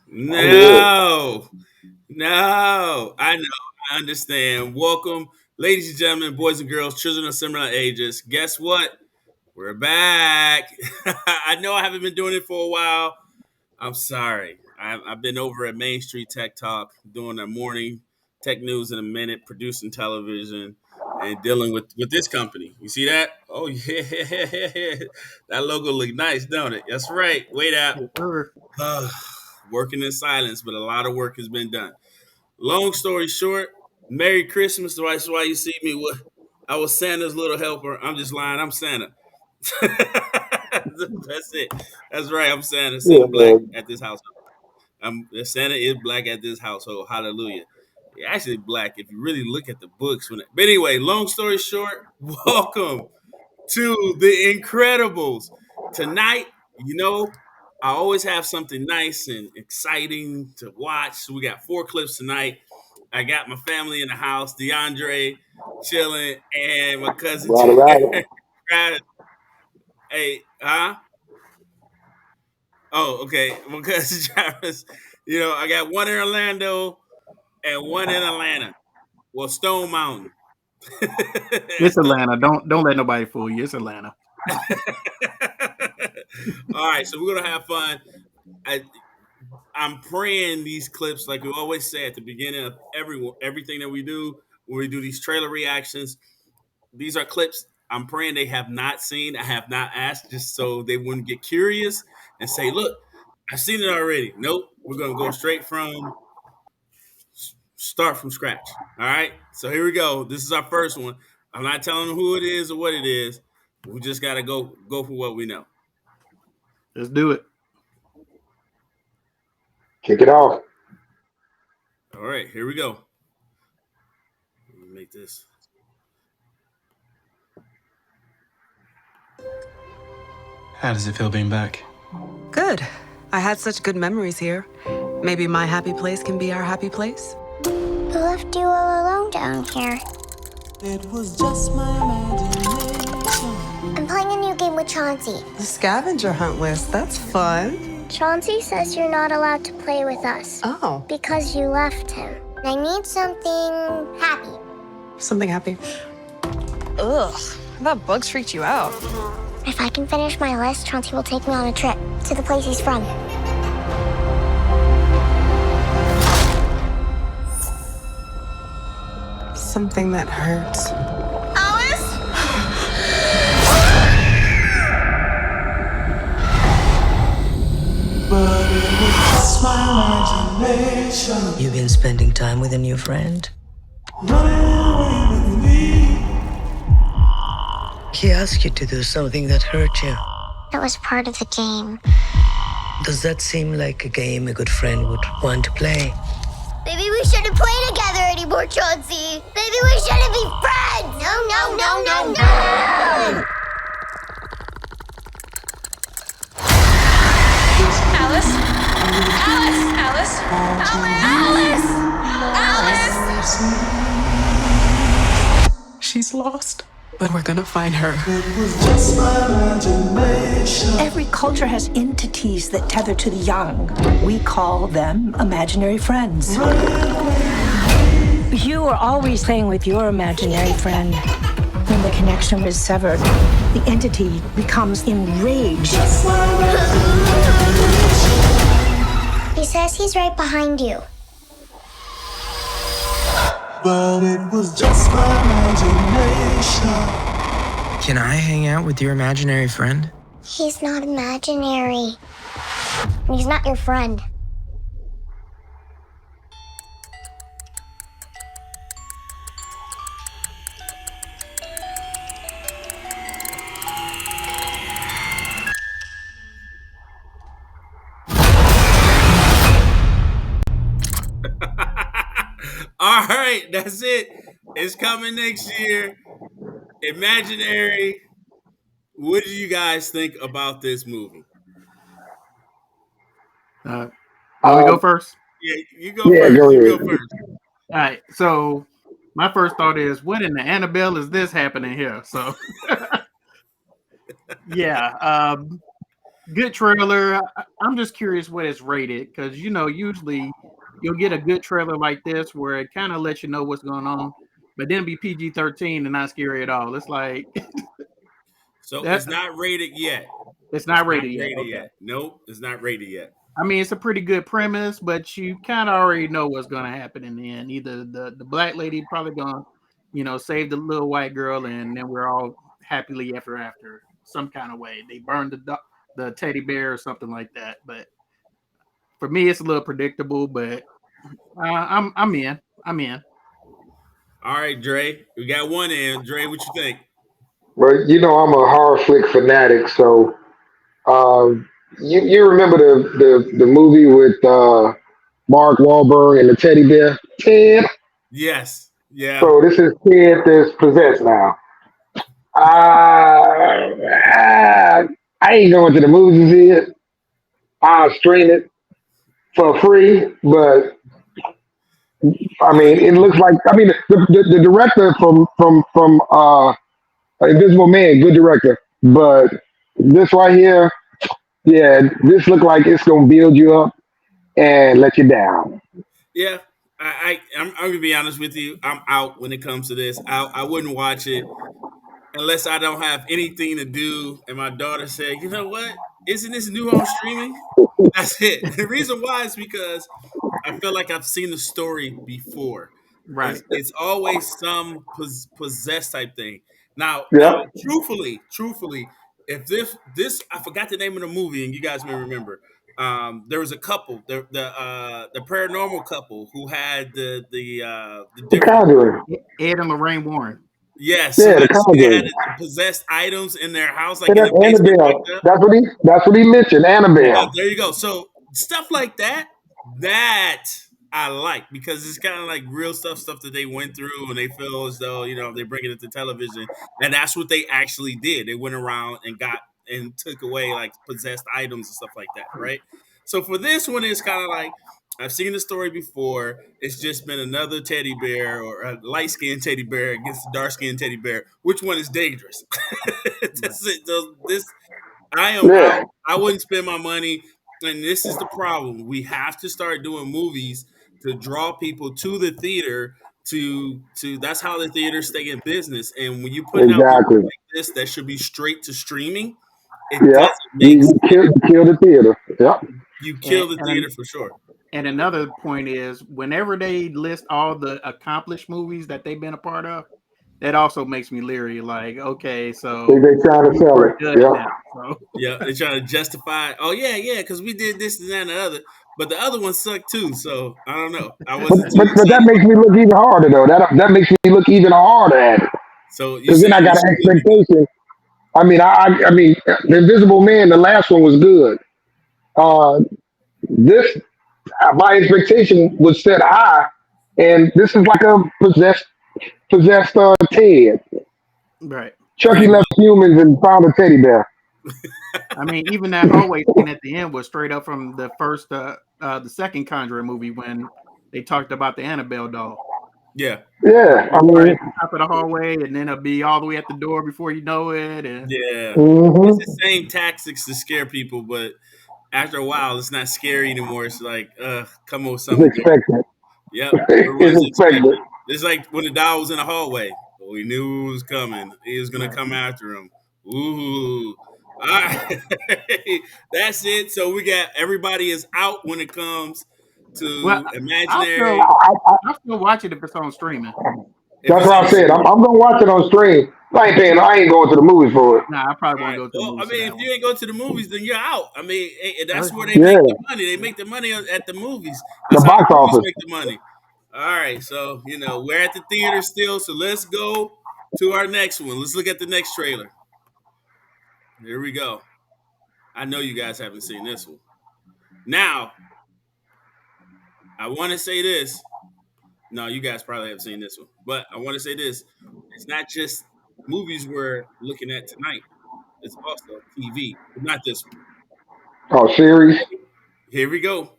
No, no. I know. I understand. Welcome, ladies and gentlemen, boys and girls, children of similar ages. Guess what? We're back. I know I haven't been doing it for a while. I'm sorry. I've been over at Main Street Tech Talk doing a morning tech news in a minute, producing television, and dealing with this company. You see that? Oh yeah, that logo look nice, don't it? That's right. Wait out. Yes, sir. Working in silence, but a lot of work has been done. Long story short, Merry Christmas. That's why you see me. I was Santa's little helper. I'm just lying. I'm Santa. That's it. That's right. I'm Santa. Santa Yeah, Black man. at this household. Santa is black at this household. Hallelujah. You're actually black if you really look at the books. But anyway, long story short, welcome to the Nkredibles. Tonight, I always have something nice and exciting to watch. So we got 4 clips tonight. I got my family in the house, DeAndre chilling, and my cousin Right, right. Jared. Hey, huh? Oh, okay. My cousin Jarvis. I got one in Orlando and one in Atlanta. Well, Stone Mountain. It's Atlanta. Don't let nobody fool you. It's Atlanta. All right, so we're gonna have fun. I, I'm praying these clips, like we always say at the beginning of everything that we do, when we do these trailer reactions. These are clips I'm praying they have not seen. I have not asked, just so they wouldn't get curious and say, "Look, I've seen it already." Nope, we're gonna go straight from start from scratch. All right. So here we go. This is our first one. I'm not telling them who it is or what it is. We just gotta go for what we know. Let's do it. Kick it off. All right, here we go. Let me make this. How does it feel being back? Good. I had such good memories here. Maybe my happy place can be our happy place. Who left you all alone down here? It was just my imagination. I'm playing a new game with Chauncey. The scavenger hunt list. That's fun. Chauncey says you're not allowed to play with us Oh, because you left him. I need something happy. something happy. Ugh, I thought bugs freaked you out. If I can finish my list, Chauncey will take me on a trip to the place he's from. Something that hurts. But it was just my imagination. You've been spending time with a new friend? Running away with me. He asked you to do something that hurt you. It was part of the game. Does that seem like a game a good friend would want to play? Maybe we shouldn't play together anymore, Chauncey. Maybe we shouldn't be friends. No. She's lost, but we're gonna find her. It was just my imagination. Every culture has entities that tether to the young. We call them imaginary friends. You are always playing with your imaginary friend. When the connection is severed, the entity becomes enraged. He says he's right behind you. But it was just my imagination. Can I hang out with your imaginary friend? He's not imaginary. He's not your friend. All right, that's it. It's coming next year. Imaginary. What do you guys think about this movie? Want me to go first? Yeah, you go Yeah, first. go You ahead. go first. All right. So my first thought is, what in the Annabelle is this happening here? So yeah. good trailer. I'm just curious what it's rated because usually you'll get a good trailer like this where it kind of lets you know what's going on, but then be PG-13 and not scary at all. It's like So that. it's not rated yet. It's It's not not rated yet. rated Okay. yet. Nope, it's not rated yet. I mean, it's a pretty good premise, but you kind of already know what's going to happen in the end. Either the black lady probably going to, save the little white girl, and then we're all happily ever after some kind of way. They burn the teddy bear or something like that. But for me, it's a little predictable. But I'm in. I'm in. All right, Dre, we got one in. Dre, what you think? But I'm a horror flick fanatic, so you remember the movie with Mark Wahlberg and the teddy bear Ted? Yes. Yeah. So this is Ted that's possessed now. I ain't going to the movies yet. I'll stream it for free, but I mean, it looks like the director from Invisible Man, good director, but this right here, yeah, this look like it's gonna build you up and let you down. Yeah. I'm gonna be honest with you. I'm out when it comes to this. I wouldn't watch it unless I don't have anything to do. And my daughter said, "You know what? Isn't this new on streaming?" That's it. The reason why is because I feel like I've seen the story before. Right. It's always some possessed type thing. Now, Yep, truthfully, if this I forgot the name of the movie, and you guys may remember. There was a couple, the paranormal couple who had the the different. Conjuring. Ed and Lorraine Warren. Yes, so Yeah, the they had Conjuring. possessed items in their house, like And in that's the basement, Annabelle. locked up. That's what he mentioned. Yeah, Annabelle. there you go. So stuff like that I like because it's kind of like real stuff that they went through, and they feel as though they bring it to television, and that's what they actually did. They went around and got and took away like possessed items and stuff like that, right? So for this one, it's kind of like I've seen the story before. It's just been another teddy bear or a light skinned teddy bear against a dark skinned teddy bear. Which one is dangerous? Right. That's it. This I am Yeah, out. I wouldn't spend my money. And this is the problem. We have to start doing movies to draw people to the theater to that's how the theaters stay in business. And when you're putting out movies exactly. like this that should be straight to streaming, it Yep. doesn't make You sense. kill the theater. Yep. You And, kill the and theater for sure. And another point is whenever they list all the accomplished movies that they've been a part of, that also makes me leery. Like, okay, They so they trying to people sell are it. judged Yep. now. So Yeah, they're trying to justify. Oh yeah, because we did this and that and the other, but the other one sucked too. So I don't know. I But, wasn't too but that excited makes about me it. look even harder though. That makes me look even harder at it So you because then saying I we got an should look at expectation. I mean, the Invisible Man, the last one was good. Uh, this my expectation was set high, and this is like a possessed Ted. right. Chucky pretty left much? humans and found a teddy bear. I mean, even that hallway scene at the end was straight up from the second Conjuring movie when they talked about the Annabelle doll. Yeah, Yeah, I Right mean, at the top of the hallway, and then it'll be all the way at the door before you know it. And yeah. It's the hmm same tactics to scare people, but after a while, it's not scary anymore. It's like, come on with it's something different. expected. Yep, everyone's It's expected. expecting. It's like when the doll was in the hallway. We knew it was coming. He was gonna right. come after him. Ooh. All right. That's it. So we got everybody is out when it comes Well, to I'll imaginary. still I, I'll still watch it if it's on streaming. If That's it's what on I the said. I'm gonna watch it on stream. I ain't paying. I ain't going to the movies for it. Nah, I probably All won't right. go to the Well, I movies for mean, that if one. you ain't go to the movies, then you're out. I mean, that's Okay. where they make Yeah, the money. They make the money at the movies. the That's how the box movies office. make the money. All right. So, we're at the theater still. So let's go to our next one. Let's look at the next trailer. Here we go. I know you guys haven't seen this one. Now, I want to say this. No, you guys probably have seen this one. But I want to say this. It's not just movies we're looking at tonight. It's also TV, but not this one. Oh, series. Here we go.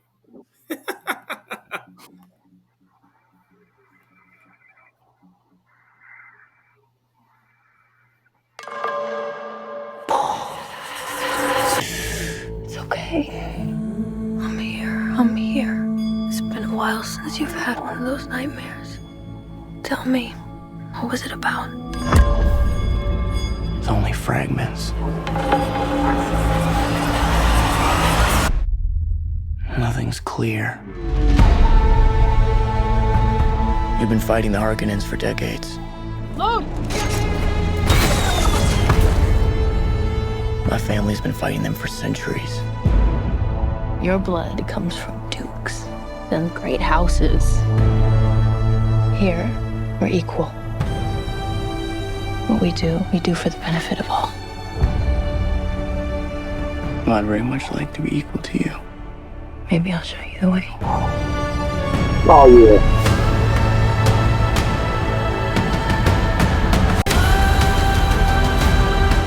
I'm here. I'm here. It's been a while since you've had one of those nightmares. Tell me, what was it about? It's only fragments. Nothing's clear. You've been fighting the Harkonnens for decades. Look! My family's been fighting them for centuries. Your blood comes from dukes and great houses. Here, we're equal. What we do for the benefit of all. Well, I'd very much like to be equal to you. Maybe I'll show you the way. Oh yeah.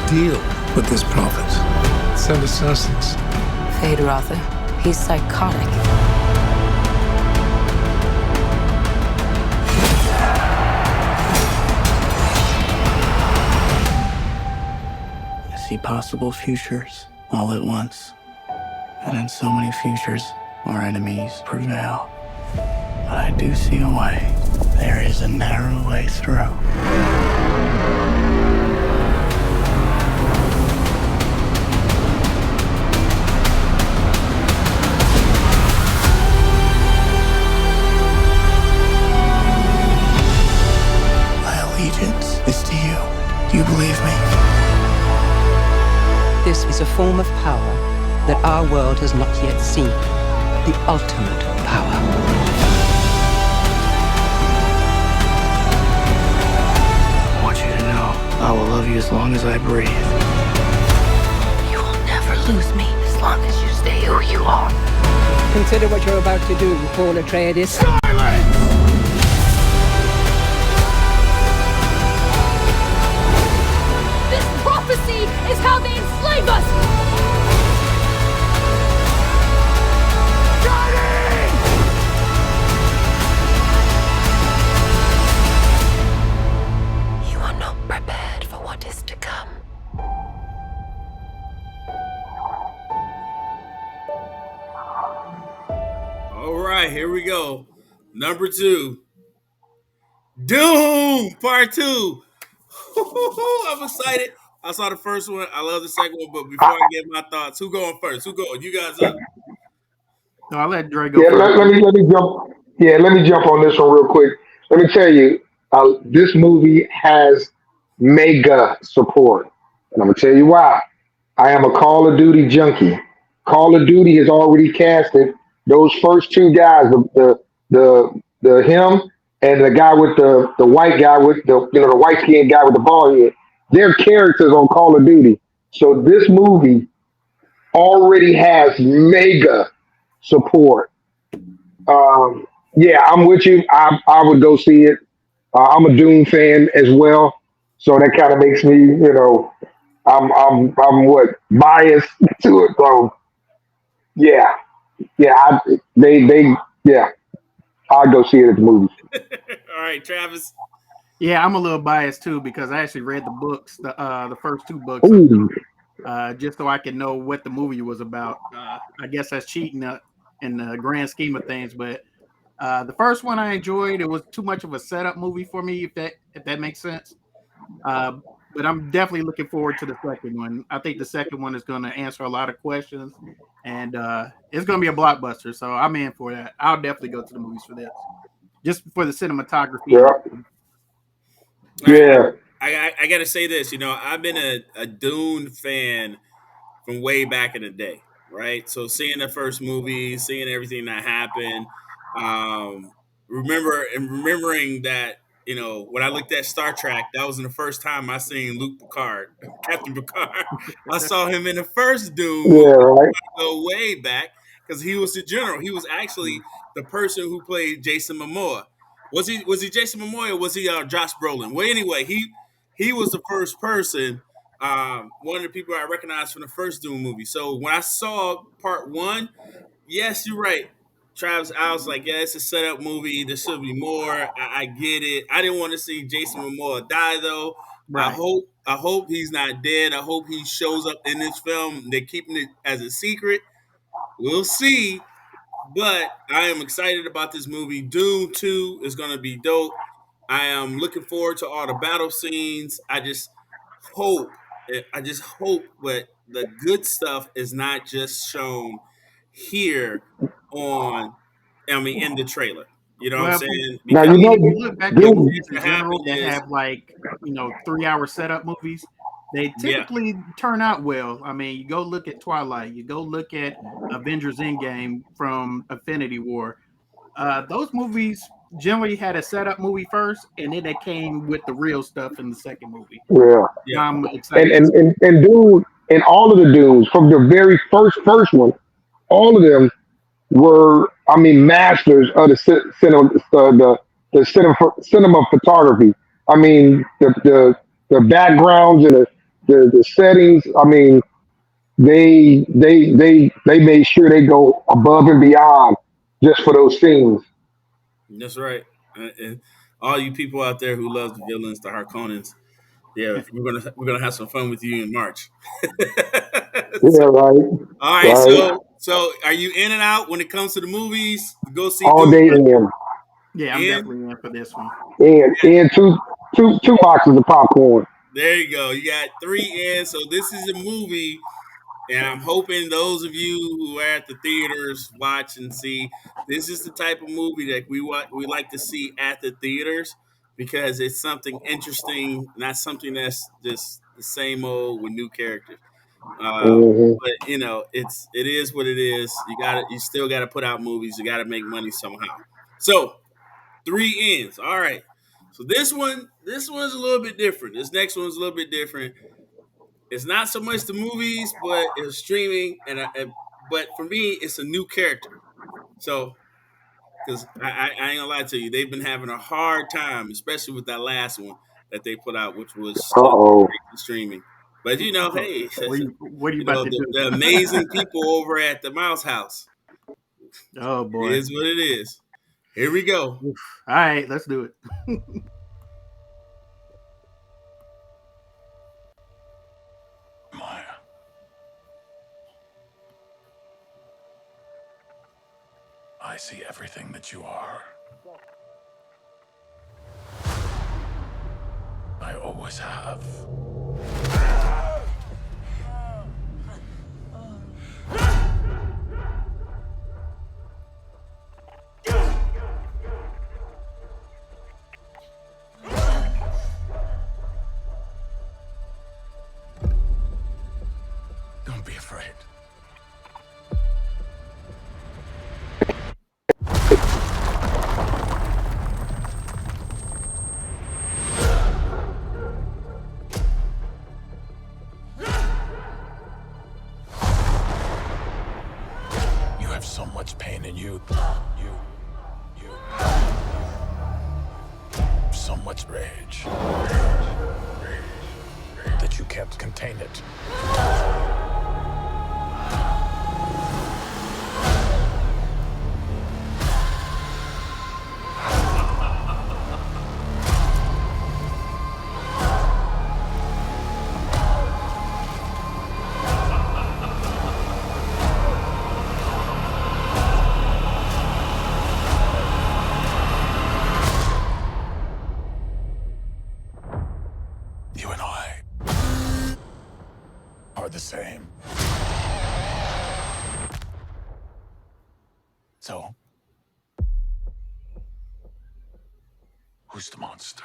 Deal with this prophet. Send assassins. Fade Rother. He's psychotic. I see possible futures all at once. And in so many futures, our enemies prevail. But I do see a way. There is a narrow way through. My allegiance is to you. Do you believe me? This is a form of power that our world has not yet seen. The ultimate power. I want you to know I will love you as long as I breathe. You will never lose me as long as you stay who you are. Consider what you're about to do, Paul Atreides. This prophecy is how they enslave us! You are not prepared for what is to come. All right, here we go. Number 2. Doom Part 2. I'm excited. I saw the first one. I love the second one, but before I get my thoughts, who going first? Who going? You guys up? No, I'll let Dre go Yeah, first. let me jump. Yeah, let me jump on this one real quick. Let me tell you, this movie has mega support, and I'm gonna tell you why. I am a Call of Duty junkie. Call of Duty has already casted those first two guys, the him and the guy with the white guy with the white skinned guy with the bald head. They're characters on Call of Duty. So this movie already has mega support. Yeah, I'm with you. I would go see it. I'm a Doom fan as well, so that kind of makes me, I'm what biased to it. So yeah, yeah, yeah, I'll go see it at the movies. All right, Travis. Yeah, I'm a little biased too because I actually read the books, the first 2 books, Ooh, just so I could know what the movie was about. I guess that's cheating in the grand scheme of things, but the first one I enjoyed. It was too much of a setup movie for me, if that makes sense. Uh, but I'm definitely looking forward to the second one. I think the second one is going to answer a lot of questions, and it's going to be a blockbuster. So I'm in for that. I'll definitely go to the movies for this, just for the cinematography. yeah, All right, yeah. I got to say this. I've been a Dune fan from way back in the day, right? So seeing the first movie, seeing everything that happened, um, remembering that when I looked at Star Trek, that was the first time I seen Luke Picard, Captain Picard. I saw him in the first Doom Yeah, movie. right. Go way back because he was the general. He was actually the person who played Jason Momoa. Was he Jason Momoa or was he Josh Brolin? Well, anyway, he was the first person, one of the people I recognized from the first Doom movie. So when I saw part 1, yes, you're right, Travis. I was like, yeah, it's a setup movie. There should be more. I get it. I didn't want to see Jason Momoa die though. I Right. hope he's not dead. I hope he shows up in this film. They're keeping it as a secret. We'll see. But I am excited about this movie. Doom 2 is going to be dope. I am looking forward to all the battle scenes. Hope, I just hope that the good stuff is not just shown here on, in the trailer. You know what I'm Well, saying? Now I Because mean, if you look back what at Doom. movies tends in to happen general that is, have like 3 hour setup movies, they yeah, typically turn out well. I mean, you go look at Twilight, you go look at Avengers Endgame from Infinity War. Those movies generally had a setup movie first, and then they came with the real stuff in the second movie. Yeah. yeah, I'm And excited to and see. and, and Doom and all of the Dooms from the very first one, all of them were, I mean, masters of the cinema photography. I mean, the backgrounds and the settings. I mean, they made sure they go above and beyond just for those scenes. that's right. And all you people out there who love the villains, the Harkonnens, yeah, we're gonna have some fun with you in March. Yeah, right, All right, right. so are you in and out when it comes to the movies? Go see All Doom day in, Yeah, I'm in. definitely in for this one. and two boxes of popcorn. There you go. You got three in. So this is a movie, and I'm hoping those of you who are at the theaters watch and see. This is the type of movie that we like to see at the theaters because it's something interesting, not something that's just the same old with new characters. Hmm. But it is what it is. You still got to put out movies. You got to make money somehow. So three ends. All right. So this one's a little bit different. This next one's a little bit different. It's not so much the movies, but it's streaming, but for me, it's a new character. So because I ain't gonna lie to you, they've been having a hard time, especially with that last one that they put out, which was Uh still oh. great in streaming. But hey, What are you about to do? the amazing people over at the Mouse House. Oh It boy. is what it is. Here we go. Oof. All right, let's do it. Maya. I see everything that you are. I always have. Don't be afraid. You have so much pain in you. You. So much rage. That you can't contain it. You and I are the same. So, who's the monster?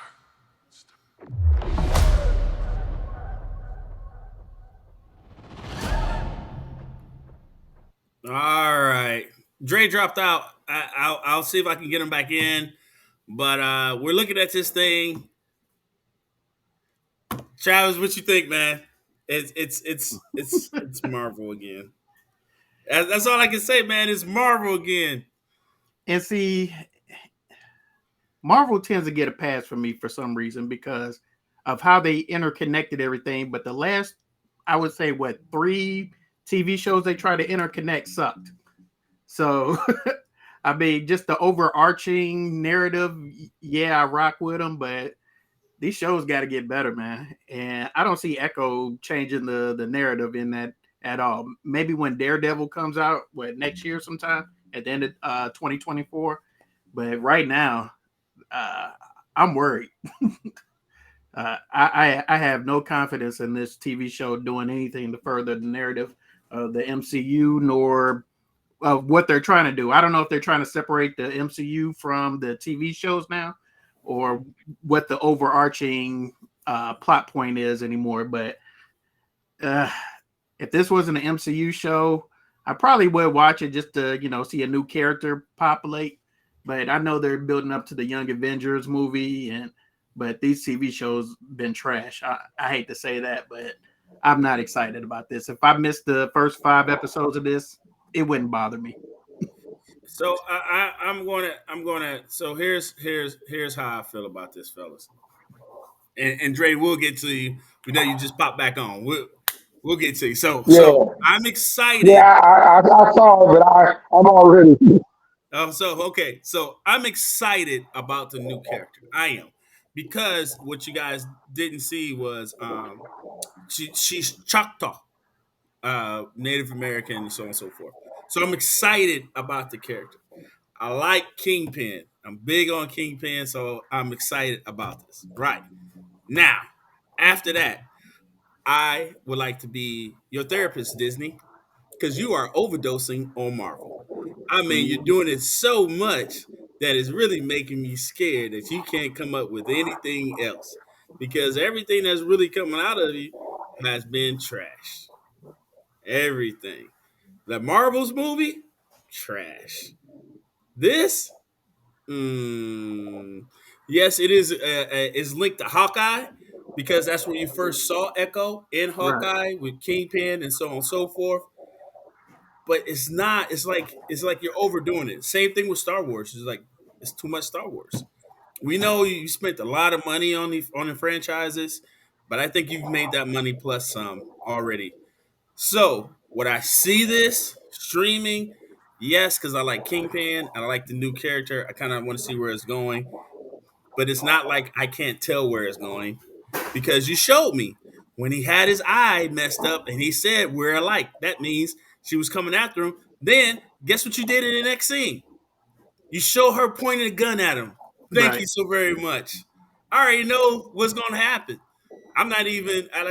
All right. Dre dropped out. I'll see if I can get him back in. But we're looking at this thing. Travis, what you think, man? It's Marvel again. That's all I can say, man. It's Marvel again. And see, Marvel tends to get a pass from me for some reason because of how they interconnected everything. But the last, I would say, what, 3 TV shows they try to interconnect sucked. So, I mean, just the overarching narrative, yeah, I rock with them, but these shows got to get better, man. And I don't see Echo changing the narrative in that at all. Maybe when Daredevil comes out, next year sometime at the end of 2024. But right now, I'm worried. I have no confidence in this TV show doing anything to further the narrative of the MCU nor of what they're trying to do. I don't know if they're trying to separate the MCU from the TV shows now, or what the overarching plot point is anymore. But if this wasn't an MCU show, I probably would watch it just to see a new character populate. But I know they're building up to the Young Avengers movie, but these TV shows been trash. I hate to say that, but I'm not excited about this. If I missed the first 5 episodes of this, it wouldn't bother me. So I'm gonna. So here's how I feel about this, fellas. And Dre, we'll get to you. We know you just popped back on. We'll get to you. So Yeah, I'm yeah, excited. I saw it, but I'm already. So I'm excited about the new character. I am, because what you guys didn't see was she's Choctaw, Native American, and so on and so forth. So I'm excited about the character. I like Kingpin. I'm big on Kingpin, so I'm excited about this. Right. Now, after that, I would like to be your therapist, Disney, because you are overdosing on Marvel. I mean, you're doing it so much that it's really making me scared that you can't come up with anything else, because everything that's really coming out of you has been trash. Everything. The Marvels movie, trash. This, mm, yes, it is. Is linked to Hawkeye, because that's where you first saw Echo in Right. Hawkeye with Kingpin and so on and so forth. But it's not. It's like you're overdoing it. Same thing with Star Wars. It's like it's too much Star Wars. We know you spent a lot of money on the franchises, but I think you've made that money plus some already. So, would I see this streaming? Yes, because I like Kingpin and I like the new character. I kind of want to see where it's going, but it's not like I can't tell where it's going, because you showed me when he had his eye messed up and he said we're alike. That means she was coming after him. Then guess what you did in the next scene? You show her pointing a gun at him. Thank you Right. so very much. I already know what's going to happen. I'm not even I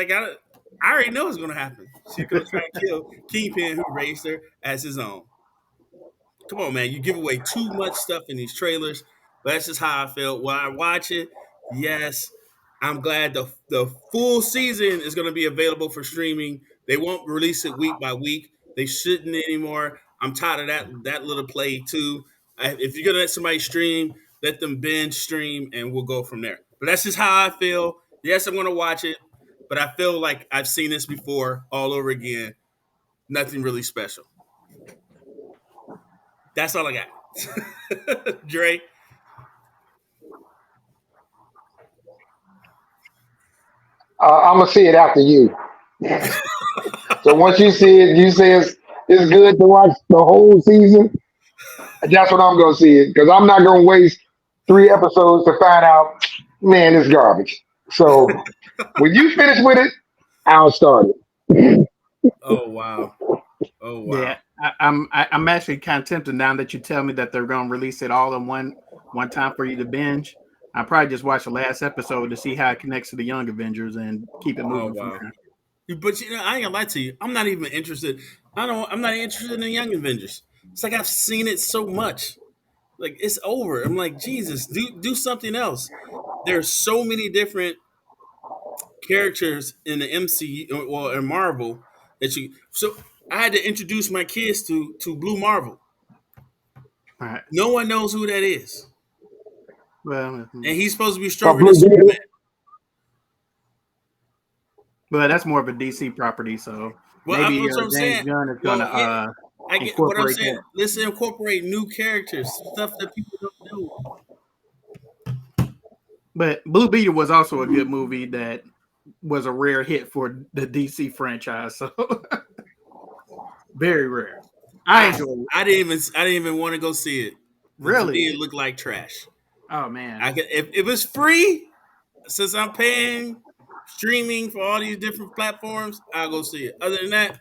already know what's going to happen. She's going to try and kill Kingpin, who raised her as his own. Come on, man. You give away too much stuff in these trailers. But that's just how I felt when I watch it. Yes, I'm glad the full season is going to be available for streaming. They won't release it week by week. They shouldn't anymore. I'm tired of that little play too. If you're gonna let somebody stream, let them binge stream, and we'll go from there. But that's just how I feel. Yes, I'm gonna watch it, but I feel like I've seen this before all over again. Nothing really special. That's all I got. Dre. I'm gonna see it after you. So once you see it, you say it's good to watch the whole season. That's what I'm gonna see it, because I'm not gonna waste 3 episodes to find out, man, it's garbage. So when you finish with it, I'll start it. Oh wow. Oh Yeah, wow. I'm actually kind of tempted now that you tell me that they're going to release it all in one time for you to binge. I probably just watch the last episode to see how it connects to the Young Avengers and keep it Oh moving from wow. there. But I ain't gonna lie to you. I'm not even interested. I'm not interested in the Young Avengers. It's like I've seen it so much. Like it's over. I'm like, Jesus, do something else. There's so many different characters in the MCU, well, in Marvel, that you. So I had to introduce my kids to Blue Marvel. All right. No one knows who that is, Well, and he's supposed to be A stronger than blue beetle. Superman. but that's more of a DC property, so Well, maybe that's what I'm James saying. Gunn is going Well, to yeah, I get what I'm incorporate saying. that. Let's incorporate new characters, stuff that people don't know. But Blue Beetle was also a good movie that was a rare hit for the DC franchise, so very rare. I I enjoyed it. I didn't even want to go see it. To me, Really? it looked like trash. Oh man. I could if it's free, since I'm paying streaming for all these different platforms, I'll go see it. Other than that,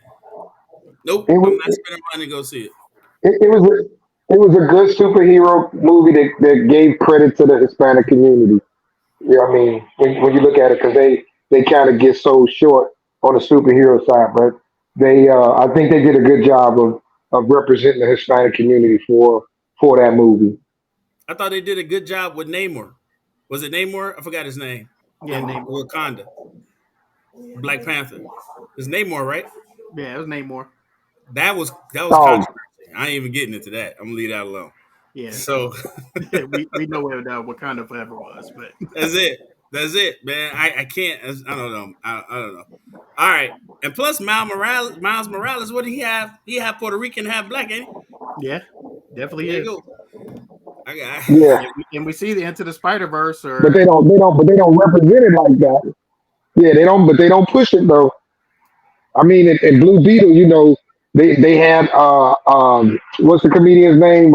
Nope, It I'm was not spending money to go see it. it was a good superhero movie that gave credit to the Hispanic community. Yeah, I mean, when you look at it, because they kind of get so short on the superhero side, but I think they did a good job of representing the Hispanic community for that movie. I thought they did a good job with Namor. Was it Namor? I forgot his name. Yeah, In Namor. Wakanda, Black Panther. It's Namor, right? Yeah, it was Namor. That was Oh, controversy. I ain't even getting into that. I'm gonna leave that alone. Yeah, So we know where Wakanda forever was, but that's it. That's it, man. I can't. I don't know. I don't know. All right. And plus, Miles Morales. What did he have? He have Puerto Rican, half black, ain't he? yeah, definitely There you is. go. I got. yeah, And we see the Into the Spider Verse, but or they don't represent it like that. Yeah, but they don't push it though. I mean, in Blue Beetle, they had what's the comedian's name?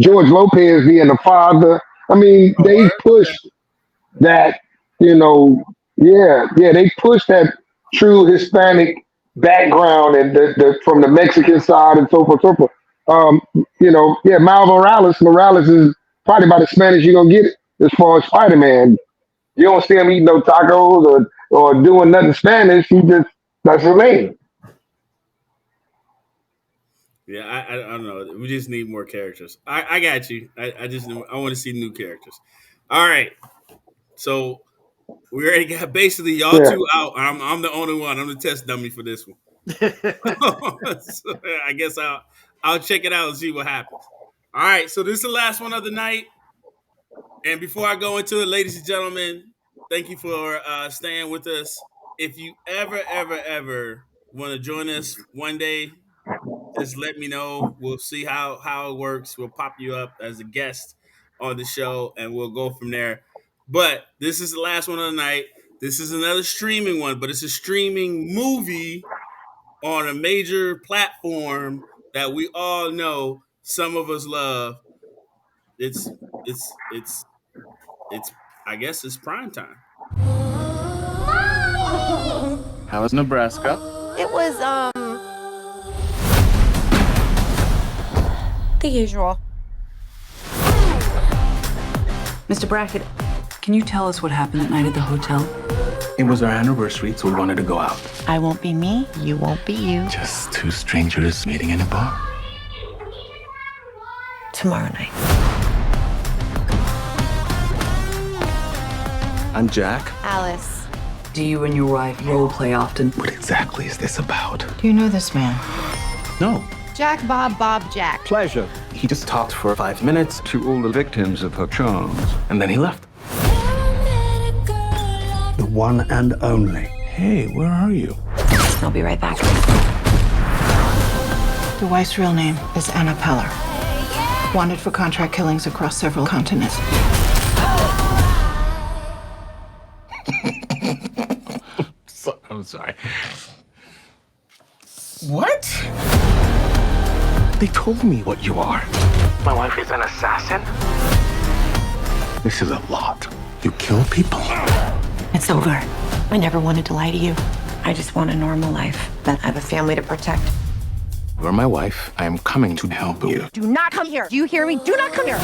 George Lopez being the father. I mean, oh, they word? Okay. pushed that, yeah, they pushed that true Hispanic background and from the Mexican side and so forth, so forth. Yeah, Miles Morales is probably about as Spanish you're gonna get it as far as Spider Man. You don't see him eating no tacos or doing nothing Spanish. He just that's his name. Yeah, I don't know. We just need more characters. I got you. I want to see new characters. All right. So we already got basically y'all Yeah, two out. I'm the only one. I'm the test dummy for this one. So I guess I'll check it out and see what happens. All right. So this is the last one of the night. And before I go into it, ladies and gentlemen, thank you for staying with us. If you ever want to join us one day, just let me know. We'll see how it works. We'll pop you up as a guest on the show, and we'll go from there. But this is the last one of the night. This is another streaming one, but it's a streaming movie on a major platform that we all know. Some of us love. It's it's it's it's. I guess it's prime time. How was Nebraska? It was, the usual. Mr. Brackett, can you tell us what happened that night at the hotel? It was our anniversary, so we wanted to go out. I won't be me, you won't be you. Just two strangers meeting in a bar. Tomorrow night. I'm Jack. Alice. Do you and your wife role play often? What exactly is this about? Do you know this man? No. Jack, Bob, Jack. Pleasure. He just talked for 5 minutes to all the victims of her charms, and then he left. The one and only. Hey, where are you? I'll be right back. The wife's real name is Anna Peller. Wanted for contract killings across several continents. I'm sorry. What? They told me what you are. My wife is an assassin? This is a lot. You kill people? It's over. I never wanted to lie to you. I just want a normal life. But I have a family to protect. You're my wife. I am coming to help you. Do not come here. Do you hear me? Do not come here.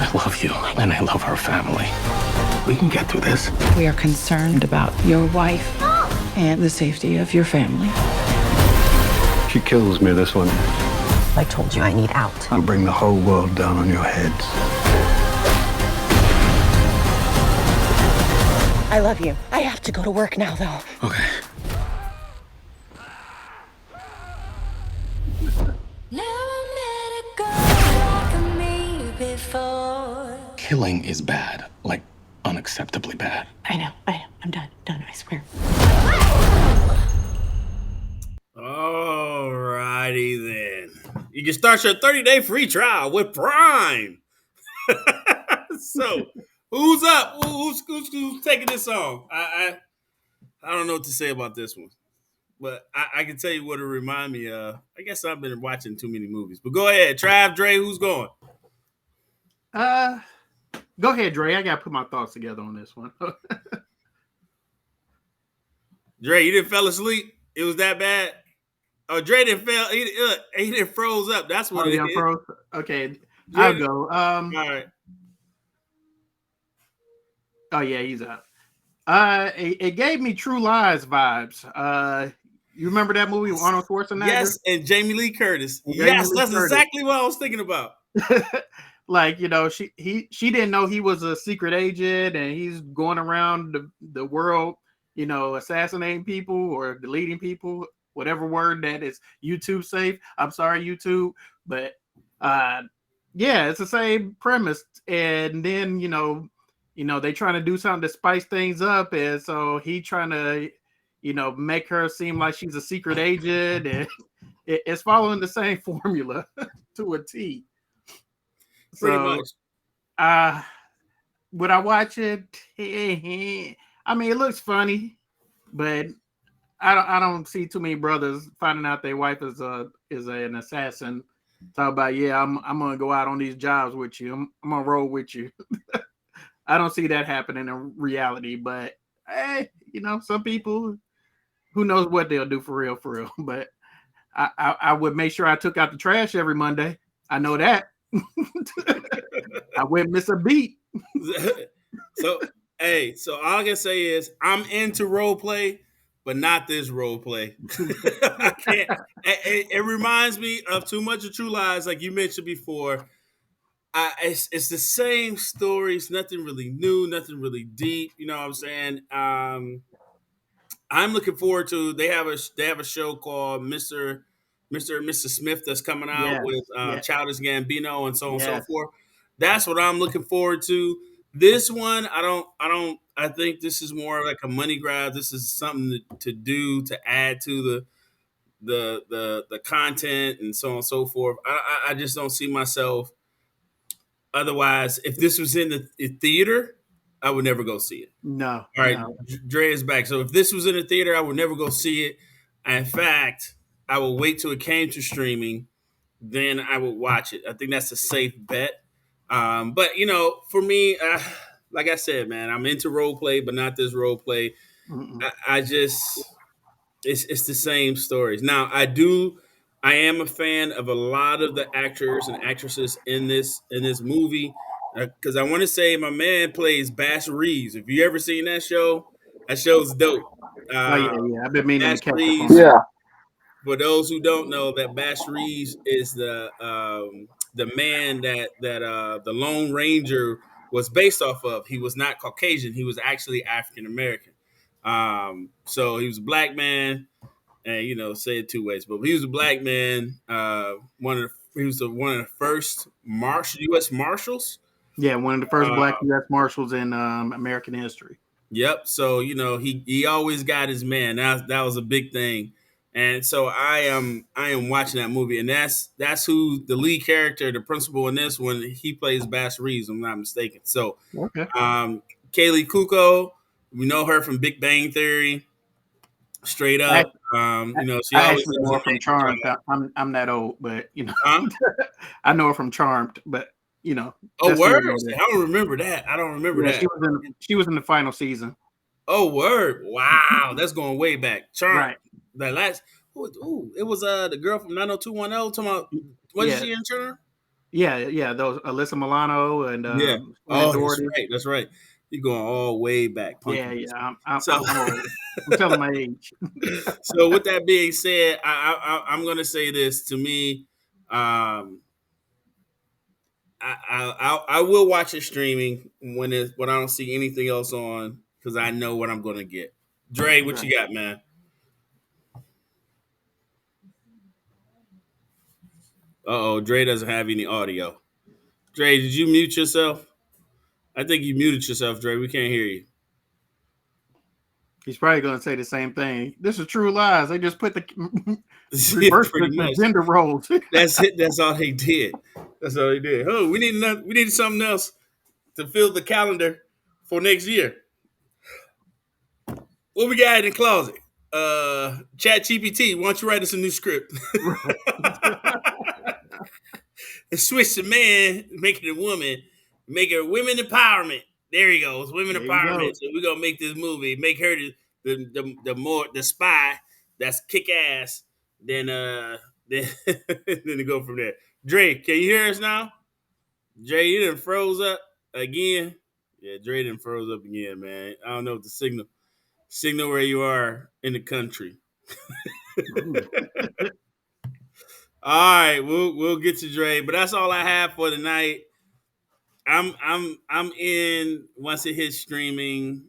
I love you, and I love her family. We can get through this. We are concerned about your wife and the safety of your family. She kills me, this one. I told you I need out. I'll bring the whole world down on your heads. I love you. I have to go to work now, though. Okay. Killing is bad. Like, unacceptably bad. I know. I'm done. I swear. Alrighty then. You can start your 30-day free trial with Prime. So, who's up? Who's taking this song? I don't know what to say about this one, but I can tell you what it remind me of. I guess I've been watching too many movies, but go ahead, Trav, Dre, who's going? Go ahead, Dre. I gotta put my thoughts together on this one. Dre, you didn't fell asleep. It was that bad. Oh, Dre didn't fell. He didn't froze up. That's what Oh it yeah, is. bro. Okay, Dre, I'll go. all right. Oh yeah, he's out. It gave me True Lies vibes. You remember that movie with Arnold Schwarzenegger? Yes, and Jamie Lee Curtis. And Jamie Yes, Lee that's Curtis. exactly what I was thinking about. Like, you know, she didn't know he was a secret agent and he's going around the world, you know, assassinating people or deleting people, whatever word that is YouTube safe. I'm sorry, YouTube, but yeah, it's the same premise. And then, you know, they trying to do something to spice things up, and so he trying to, you know, make her seem like she's a secret agent, and it's following the same formula to a T. Pretty So, much. would I watch it? I mean, it looks funny, but I don't see too many brothers finding out their wife is an assassin. Talk about, yeah, I'm gonna go out on these jobs with you. I'm gonna roll with you. I don't see that happening in reality, but hey, you know, some people, who knows what they'll do for real. But I would make sure I took out the trash every Monday. I know that. I wouldn't miss a beat. So all I can say is I'm into role play, but not this role play. I can't. It reminds me of too much of True Lies, like you mentioned before. It's the same stories, nothing really new, nothing really deep. You know what I'm saying? I'm looking forward to. They have a show called Mr. and Mrs. Smith that's coming out Yes, with yes, Childish Gambino and so on and so yes. forth. That's what I'm looking forward to. This one, I don't. I think this is more like a money grab. This is something to do to add to the content and so on and so forth. I just don't see myself. Otherwise, if this was in the theater, I would never go see it. No, All right, no. Dre is back. So if this was in the theater, I would never go see it. In fact, I would wait till it came to streaming, then I would watch it. I think that's a safe bet. But you know, for me, like I said, man, I'm into role play, but not this role play. I just it's the same stories. Now I am a fan of a lot of the actors and actresses in this movie because I want to say my man plays Bass Reeves. If you ever seen that show's dope. Oh yeah, yeah. I've been meaning to Bass catch up on Reeves. that. Yeah. For those who don't know, that Bass Reeves is the man that the Lone Ranger was based off of. He was not Caucasian. He was actually African American. So he was a black man, and you know, say it two ways, but he was a black man. He was one of the first U.S. Marshals. Yeah, one of the first Uh, black U.S. Marshals in American history. Yep. So you know, he always got his man. That was a big thing. And so I am watching that movie, and that's who the lead character, the principal in this one, he plays Bass Reeves, if I'm not mistaken. So Okay. Kaley Cuoco, we know her from Big Bang Theory. Straight I, up, you know, she I always actually does know a her from nice job. Charmed. I'm that old, but you know, Huh? I know her from Charmed. But you know, Oh, that's word! neither here I nor don't remember that. I don't remember there. Yeah, that. she was in the final season. Oh, word! Wow, that's going way back. Charm Right. that last. It was the girl from 90210. Talking about wasn't Yeah, she in Charm? yeah. Those Alyssa Milano and Yeah. Shannon Oh, that's Doherty. right. That's right. You're going all way back, Yeah, punky. yeah. So, I'm old. I'm telling my age. so with that being said, I'm going to say this. To me, um, I will watch it streaming when I don't see anything else on because I know what I'm going to get. Dre, what Right. you got, man? Uh-oh, Dre doesn't have any audio. Dre, did you mute yourself? I think you muted yourself, Dre. We can't hear you. He's probably going to say the same thing. This is True Lies. They just put the Yeah, reverse pretty the much. gender roles. That's it. That's all they did. That's all they did. Oh, we needed something else to fill the calendar for next year. What we got in the closet? Chat GPT, why don't you write us a new script? And switch the man, make it a woman, make her women empowerment. There he goes, women There you go. empowerment. So we're gonna make this movie, make her the spy that's kick ass, then then to go from there. Dre, can you hear us now? Dre, you done froze up again. Yeah, Dre done froze up again, man. I don't know if the signal where you are in the country. All right, we'll get to Dre, but that's all I have for tonight. I'm in once it hits streaming.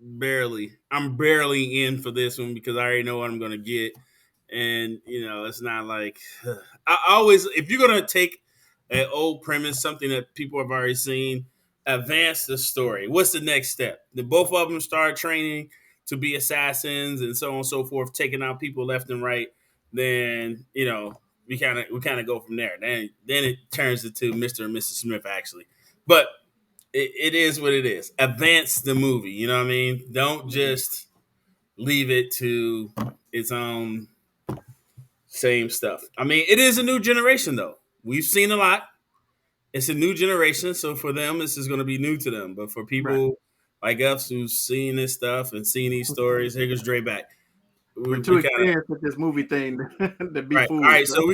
Barely. I'm barely in for this one because I already know what I'm gonna get. And it's not like I always if you're gonna take an old premise, something that people have already seen, advance the story. What's the next step? The both of them start training to be assassins and so on and so forth, taking out people left and right. Then we kind of go from there. Then it turns into Mr. and Mrs. Smith actually, but it is what it is. Advance the movie. You know what I mean? Don't just leave it to its own same stuff. I mean, it is a new generation though. We've seen a lot. It's a new generation, so for them, this is going to be new to them. But for people like us who've seen this stuff and seen these stories, here goes Dre back. We're too experienced with this movie thing to be fooled. All right, so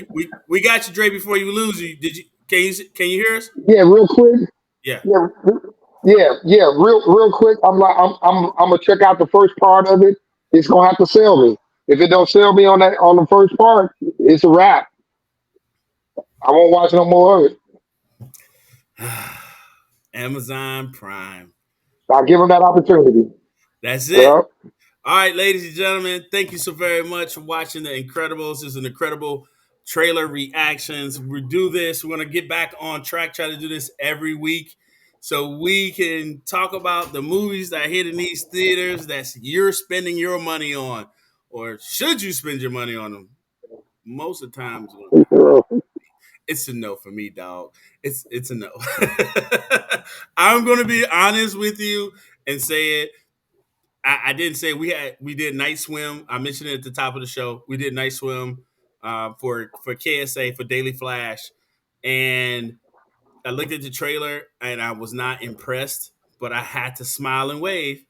we got you, Dre. Before you lose, did you? Can you hear us? Yeah, real quick. Yeah. Yeah. Real quick. I'm gonna check out the first part of it. It's gonna have to sell me. If it don't sell me on the first part, it's a wrap. I won't watch no more of it. Amazon Prime. I'll give them that opportunity. That's it. All right, ladies and gentlemen, thank you so very much for watching The Nkredibles. This is an incredible trailer reactions. We do this. We're going to get back on track, try to do this every week so we can talk about the movies that hit in these theaters that you're spending your money on, or should you spend your money on them? Most of the times, it's a no for me, dog. It's a no. I'm going to be honest with you and say it. I didn't say we did Night Swim. I mentioned it at the top of the show. We did Night Swim for KSA for Daily Flash, and I looked at the trailer and I was not impressed, but I had to smile and wave.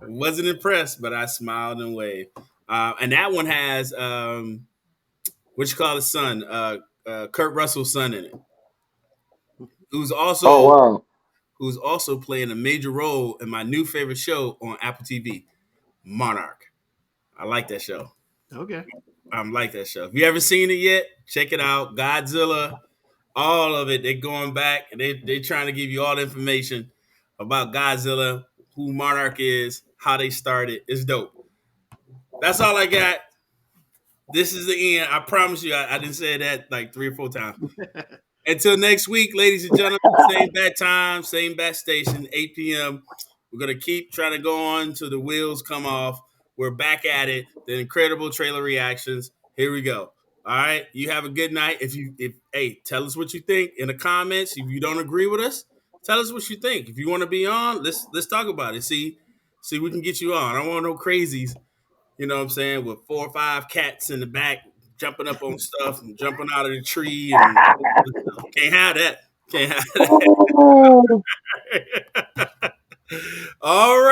Wasn't impressed, but I smiled and waved. And that one has what you call his son, Kurt Russell's son in it, who's also who's also playing a major role in my new favorite show on Apple TV, Monarch. I like that show. Okay. I like that show. If you haven't seen it yet, check it out. Godzilla, all of it. They're going back and they're trying to give you all the information about Godzilla, who Monarch is, how they started. It's dope. That's all I got. This is the end. I promise you, I didn't say that like 3 or 4 times. Until next week, ladies and gentlemen, same bat time, same bat station, 8 p.m. We're going to keep trying to go on till the wheels come off. We're back at it. The incredible trailer reactions. Here we go. All right. You have a good night. Hey, tell us what you think in the comments. If you don't agree with us, tell us what you think. If you want to be on, let's talk about it. See, we can get you on. I don't want no crazies. You know what I'm saying? With 4 or 5 cats in the back jumping up on stuff and jumping out of the tree. And can't have that. Can't have that. All right.